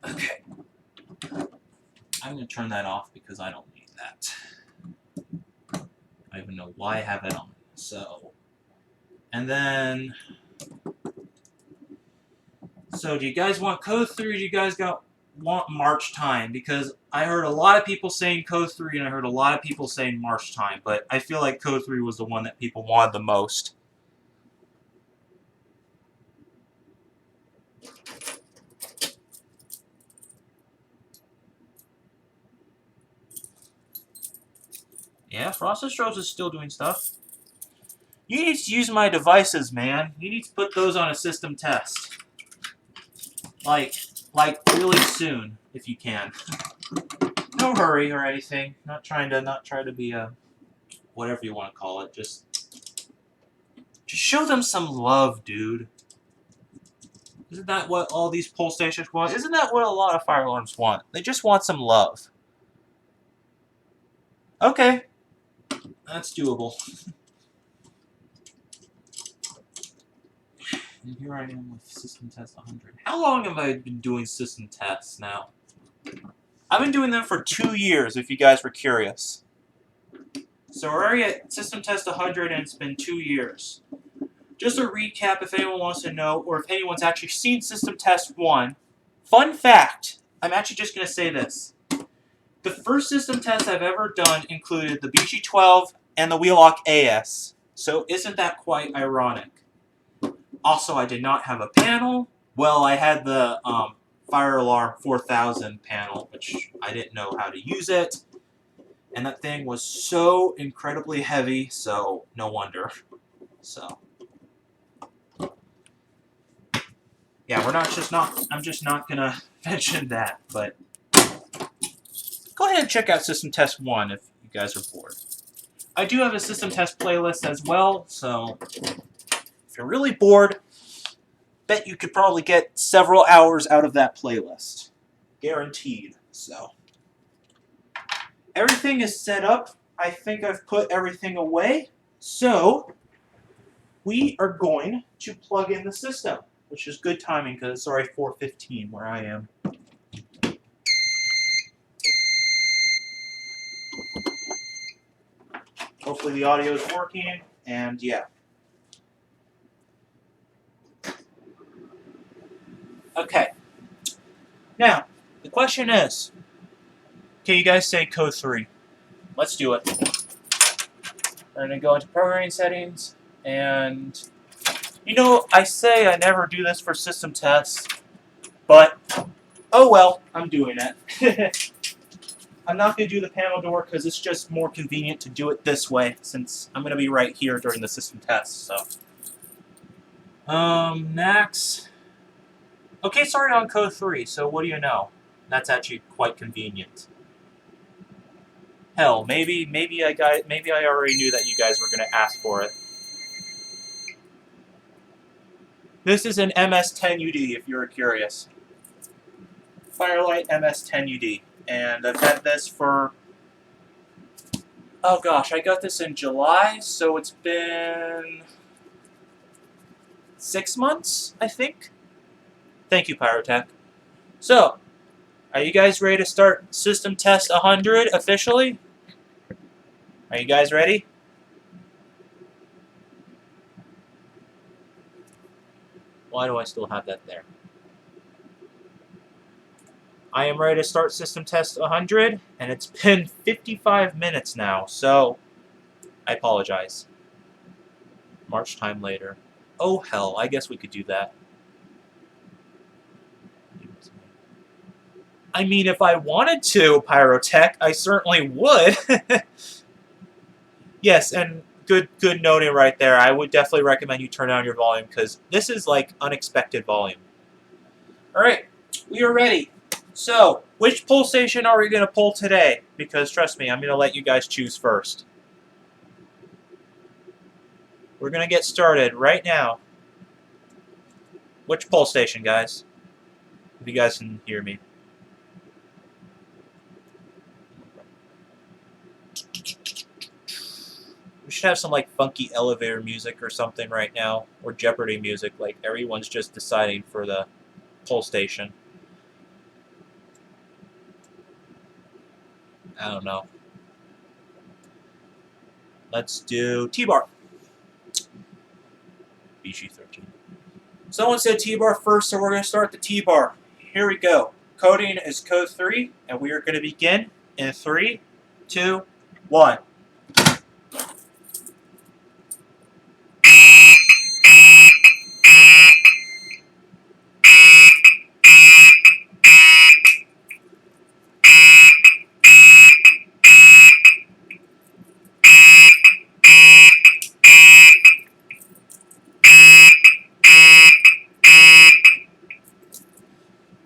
Okay. I'm going to turn that off because I don't need that. I don't even know why I have it on. So, and then, so do you guys want Code 3 or do you guys want March time? Because I heard a lot of people saying Code 3 and I heard a lot of people saying March time, but I feel like Code 3 was the one that people wanted the most. Yeah, Frosted Strokes is still doing stuff. You need to use my devices, man. You need to put those on a system test. Like really soon, if you can. No hurry or anything. Not trying to be a whatever you want to call it. Just show them some love, dude. Isn't that what all these pole stations want? Isn't that what a lot of fire alarms want? They just want some love. Okay. That's doable. And here I am with System Test 100. How long have I been doing system tests now? I've been doing them for 2 years, if you guys were curious. So we're already at System Test 100, and it's been 2 years. Just a recap if anyone wants to know, or if anyone's actually seen System Test 1. Fun fact, I'm actually just going to say this. The first system test I've ever done included the BG12 and the Wheelock AS. So isn't that quite ironic? Also, I did not have a panel. Well, I had the Fire Alarm 4000 panel, which I didn't know how to use it. And that thing was so incredibly heavy, so no wonder. So, yeah, I'm just not gonna mention that, but go ahead and check out System Test 1 if you guys are bored. I do have a System Test playlist as well, so if you're really bored, bet you could probably get several hours out of that playlist. Guaranteed. So, everything is set up. I think I've put everything away. So, we are going to plug in the system, which is good timing because it's already 4:15 where I am. Hopefully the audio is working, and yeah. Okay. Now, the question is, can you guys say Code 3? Let's do it. We're going to go into programming settings, and you know, I say I never do this for system tests, but oh well, I'm doing it. I'm not going to do the panel door because it's just more convenient to do it this way since I'm going to be right here during the system test. So, next. Okay, sorry on code 3. So what do you know? That's actually quite convenient. Hell, maybe I already knew that you guys were going to ask for it. This is an MS10UD if you're curious. Firelight MS10UD. And I've had this for, oh gosh, I got this in July, so it's been 6 months, I think. Thank you, Pyrotech. So, are you guys ready to start system test 100 officially? Are you guys ready? Why do I still have that there? I am ready to start system test 100, and it's been 55 minutes now, so I apologize. March time later. Oh hell, I guess we could do that. I mean, if I wanted to, Pyrotech, I certainly would. Yes, and good noting right there. I would definitely recommend you turn down your volume, because this is like unexpected volume. Alright, we are ready. So, which pull station are we going to pull today? Because trust me, I'm going to let you guys choose first. We're going to get started right now. Which pull station, guys? If you guys can hear me. We should have some like funky elevator music or something right now, or Jeopardy music, like everyone's just deciding for the pull station. I don't know. Let's do T-bar. BG13. Someone said T-bar first, so we're going to start the T-bar. Here we go. Coding is code 3, and we are going to begin in 3, 2, 1.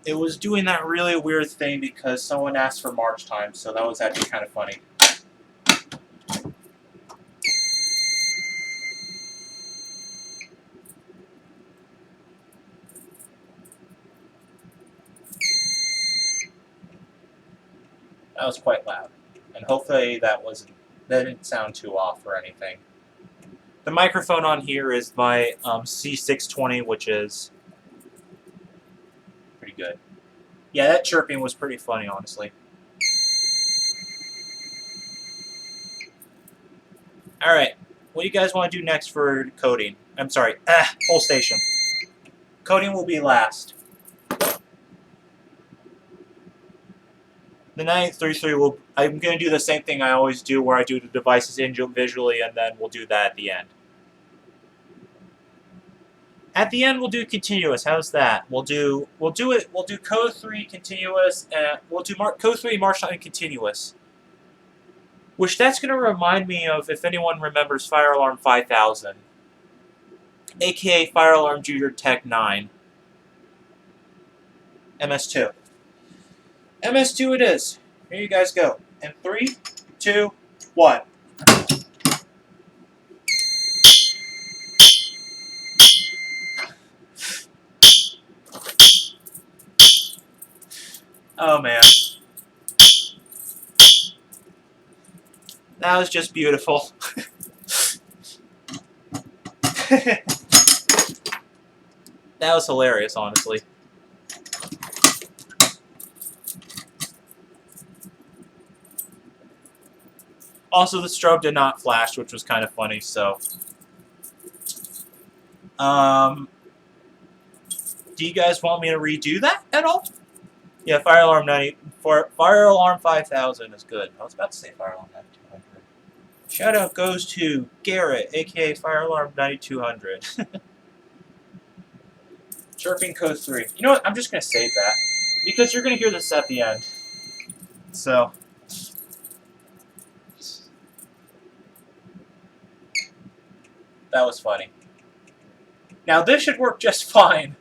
It was doing that really weird thing because someone asked for March time, so that was actually kind of funny. That was quite loud, and hopefully that didn't sound too off or anything. The microphone on here is my C620, which is pretty good. Yeah, that chirping was pretty funny, honestly. Alright, what do you guys want to do next for coding? I'm sorry, pull station. Coding will be last. The 9833 will, I'm going to do the same thing I always do where I do the devices individually and then we'll do that at the end. At the end, we'll do continuous. How's that? We'll do code 3 continuous, and we'll do code 3 march time continuous. Which that's going to remind me of if anyone remembers Fire Alarm 5000, aka Fire Alarm Junior Tech 9, MS2. MS2 it is. Here you guys go. In 3, 2, 1. Oh man. That was just beautiful. That was hilarious, honestly. Also, the strobe did not flash, which was kind of funny, so... do you guys want me to redo that at all? Yeah, Fire Alarm 5000 is good. I was about to say Fire Alarm 9200. Shout out goes to Garrett, aka Fire Alarm 9200. Chirping code 3. You know what? I'm just going to save that. Because you're going to hear this at the end. So, That was funny. Now this should work just fine.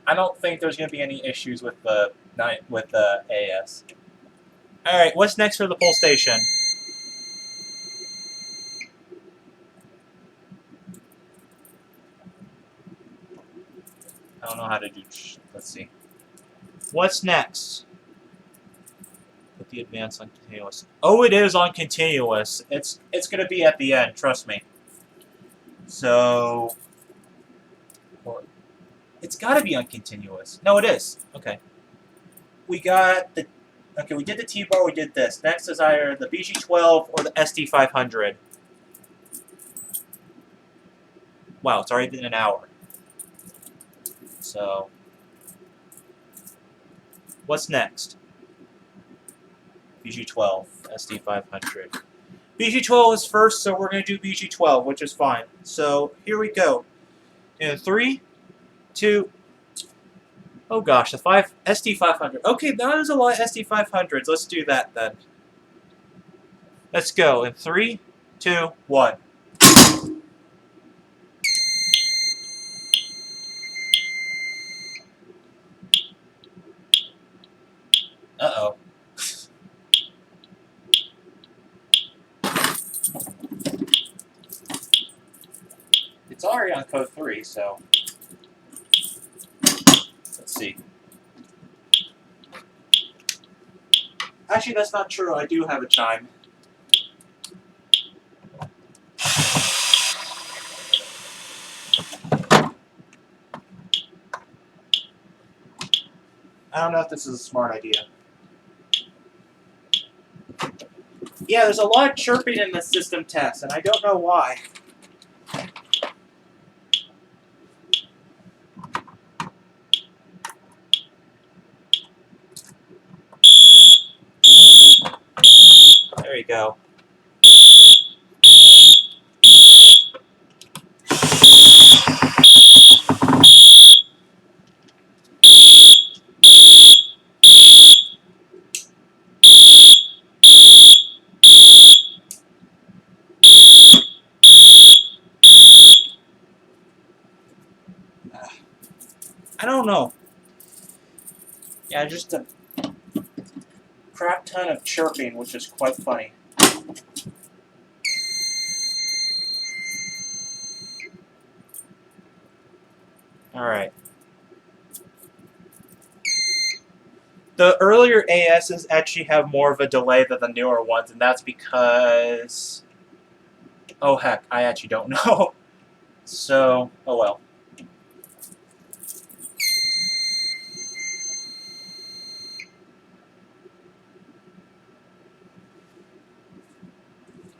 I don't think there's going to be any issues with the AS. All right, what's next for the pull station? I don't know how to do. Let's see. What's next? Put the advance on continuous. Oh, it is on continuous. It's going to be at the end. Trust me. So it's got to be on continuous. No, it is. Okay. We got the. Okay, we did the T-bar. We did this. Next is either the BG12 or the SD500. Wow, it's already been an hour. So, what's next? BG12, SD500. BG12 is first, so we're going to do BG12, which is fine. So, here we go. In 3, 2, oh gosh, the SD500. Okay, that is a lot of SD500s. Let's do that then. Let's go. In 3, 2, 1. Uh-oh. It's already on code 3, so let's see. Actually, that's not true. I do have a chime. I don't know if this is a smart idea. Yeah, there's a lot of chirping in the system test, and I don't know why. There you go. I don't know. Yeah, just a crap ton of chirping, which is quite funny. Alright. The earlier ASs actually have more of a delay than the newer ones, and that's because... Oh heck, I actually don't know. So, oh well.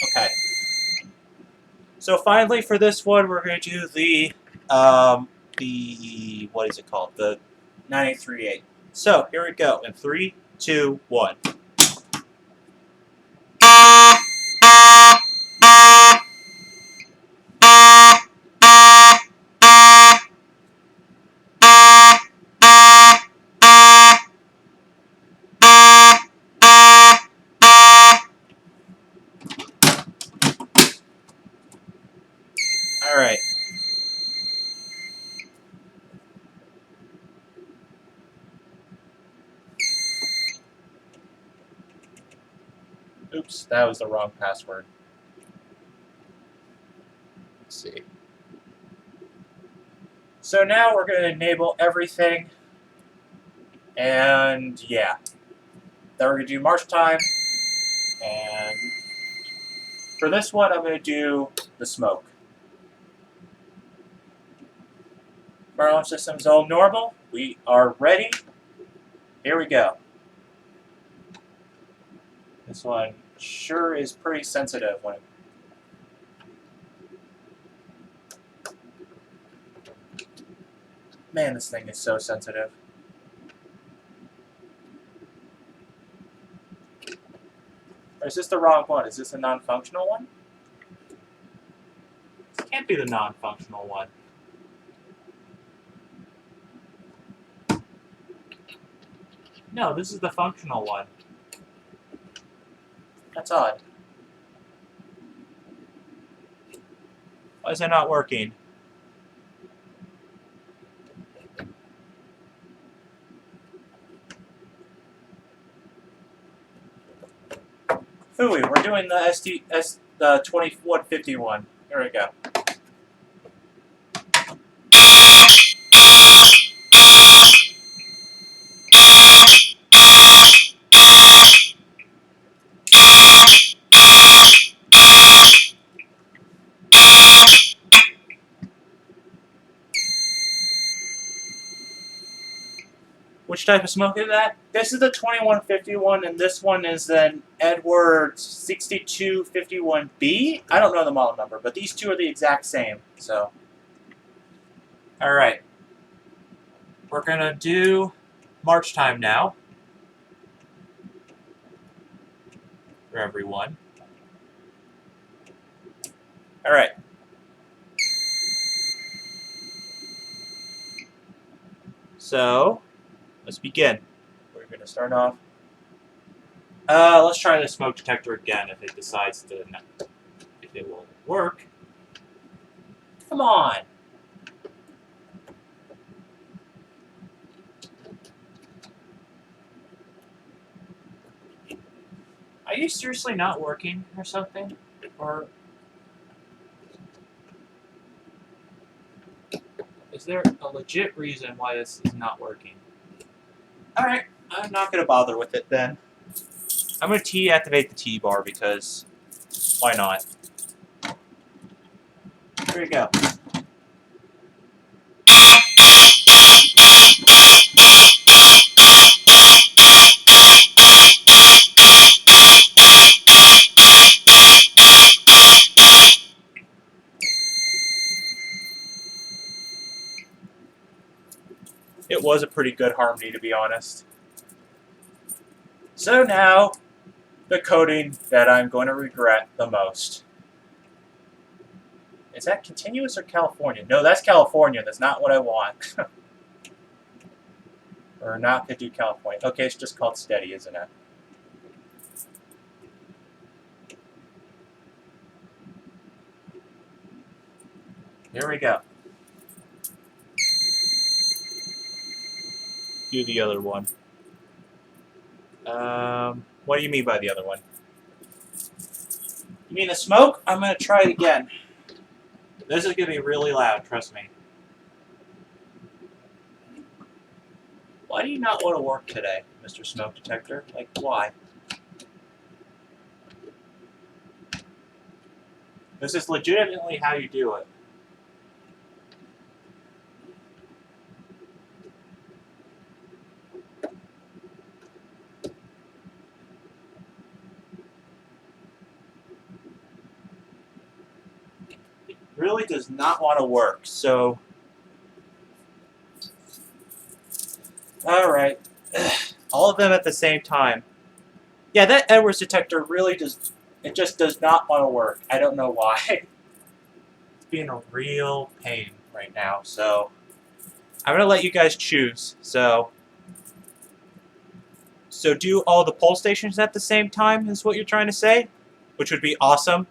Okay. So finally for this one, we're going to do what is it called? The 9838. So, here we go. In 3, 2, 1. Alright. Oops, that was the wrong password. Let's see. So now we're going to enable everything. And yeah. Then we're going to do march time. And for this one, I'm going to do the smoke. Our launch system's all normal. We are ready. Here we go. This one sure is pretty sensitive when it... Man, this thing is so sensitive. Or is this the wrong one? Is this a non-functional one? This can't be the non-functional one. No, this is the functional one. That's odd. Why is that not working? Fooey, we're doing the 2151. Here we go. Which type of smoke is that? This is the 2151, and this one is an Edwards 6251B. I don't know the model number, but these two are the exact same. So, all right, we're gonna do March time now for everyone. All right. So, let's begin. We're gonna start off. Let's try the smoke detector again if it decides to, if it will work. Come on. Are you seriously not working or something? Or is there a legit reason why this is not working? Alright, I'm not going to bother with it then. I'm going to deactivate the T-bar because why not? Here we go. It was a pretty good harmony, to be honest. So now, the coding that I'm going to regret the most. Is that continuous or California? No, that's California. That's not what I want. Or not going to do California. Okay, it's just called steady, isn't it? Here we go. Do the other one. What do you mean by the other one? You mean the smoke? I'm going to try it again. This is going to be really loud, trust me. Why do you not want to work today, Mr. Smoke Detector? Like, why? This is legitimately how you do it. It really does not want to work, so... Alright. All of them at the same time. Yeah, that Edwards detector really just... It just does not want to work. I don't know why. It's being a real pain right now, so... I'm going to let you guys choose, so do all the pole stations at the same time, is what you're trying to say? Which would be awesome.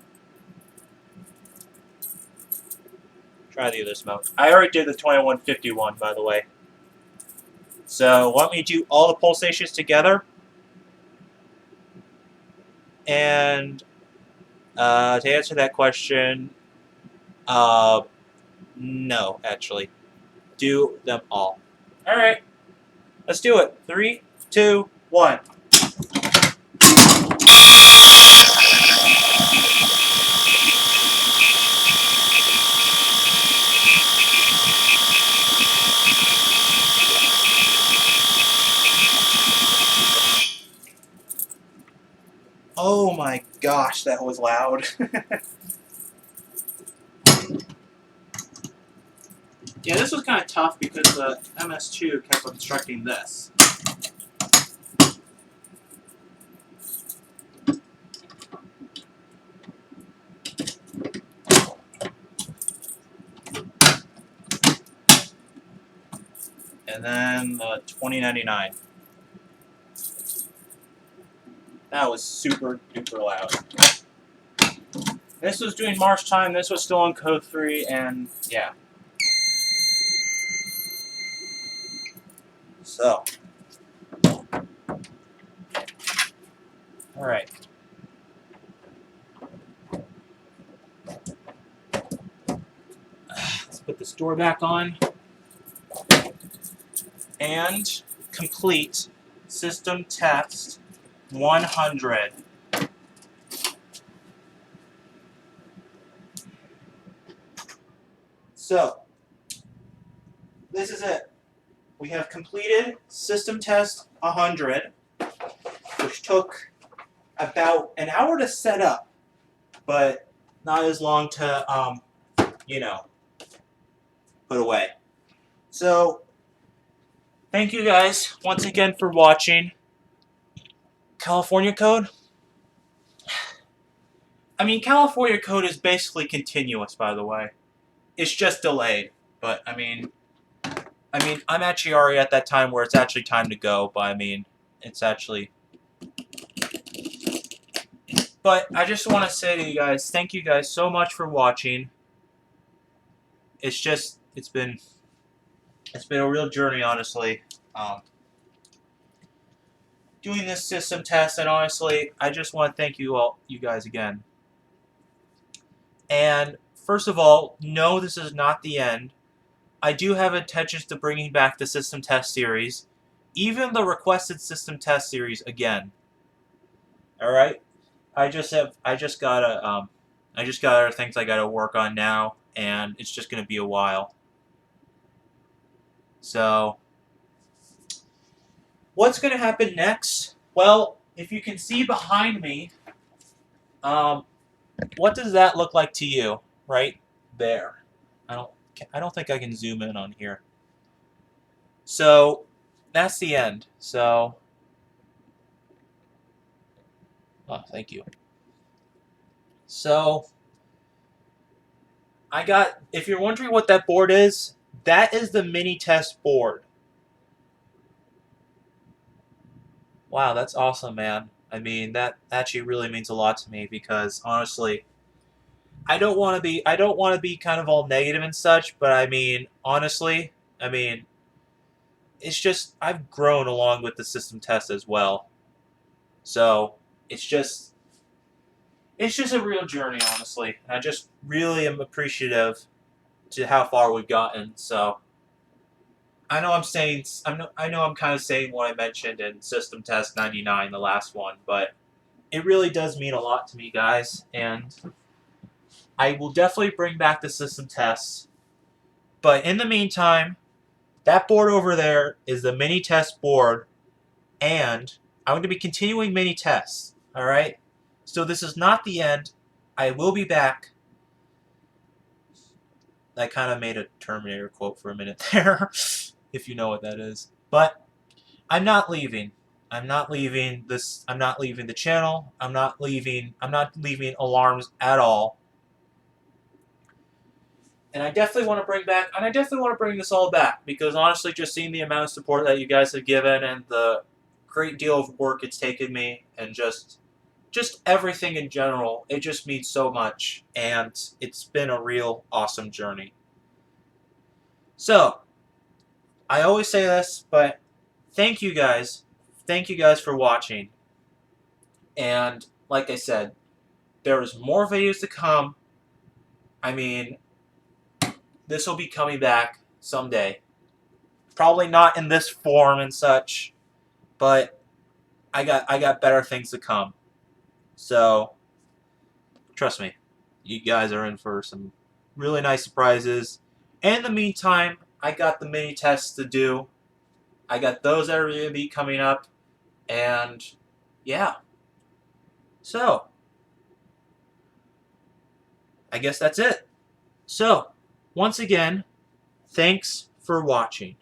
Try the other smoke. I already did the 2151, by the way. So, why don't we do all the pole stations together? And to answer that question, no, actually. Do them all. Alright. Let's do it. 3, 2, 1. Oh my gosh, that was loud. Yeah, this was kind of tough because the MS2 kept obstructing this. And then the 2099. That was super duper loud. This was doing March time. This was still on code 3, and yeah. So, all right. Let's put this door back on and complete system test 100. So, this is it. We have completed system test 100, which took about an hour to set up, but not as long to, put away. So, thank you guys once again for watching. California code? I mean, California code is basically continuous, by the way. It's just delayed, but I'm actually already at that time where it's actually time to go, but it's actually... But I just want to say to you guys, thank you guys so much for watching. It's been a real journey, honestly. Doing this system test, and honestly, I just want to thank you guys again. And first of all, no, this is not the end. I do have intentions to bringing back the system test series, even the requested system test series again. All right, I just got other things I gotta work on now, and it's just gonna be a while. So, what's gonna happen next? Well, if you can see behind me, what does that look like to you? Right there. I don't think I can zoom in on here. So, that's the end. So, oh, thank you. So, if you're wondering what that board is, that is the mini test board. Wow, that's awesome, man. I mean, that actually really means a lot to me because honestly, I don't want to be kind of all negative and such, but honestly, it's just I've grown along with the system test as well. So, it's just a real journey, honestly. I just really am appreciative to how far we've gotten. So, I know I'm kind of saying what I mentioned in System Test 99, the last one, but it really does mean a lot to me, guys, and I will definitely bring back the system tests. But in the meantime, that board over there is the mini test board, and I'm going to be continuing mini tests, all right? So this is not the end. I will be back. I kind of made a Terminator quote for a minute there, if you know what that is. But I'm not leaving. I'm not leaving this. I'm not leaving the channel. I'm not leaving alarms at all. And I definitely want to bring this all back because honestly, just seeing the amount of support that you guys have given and the great deal of work it's taken me, and just everything in general, it just means so much, and it's been a real awesome journey. So, I always say this, but thank you guys. Thank you guys for watching. And like I said, there is more videos to come. This will be coming back someday. Probably not in this form and such, but I got better things to come. So, trust me, you guys are in for some really nice surprises. In the meantime, I got the mini tests to do. I got those that are going to be coming up. And, yeah. So, I guess that's it. So, once again, thanks for watching.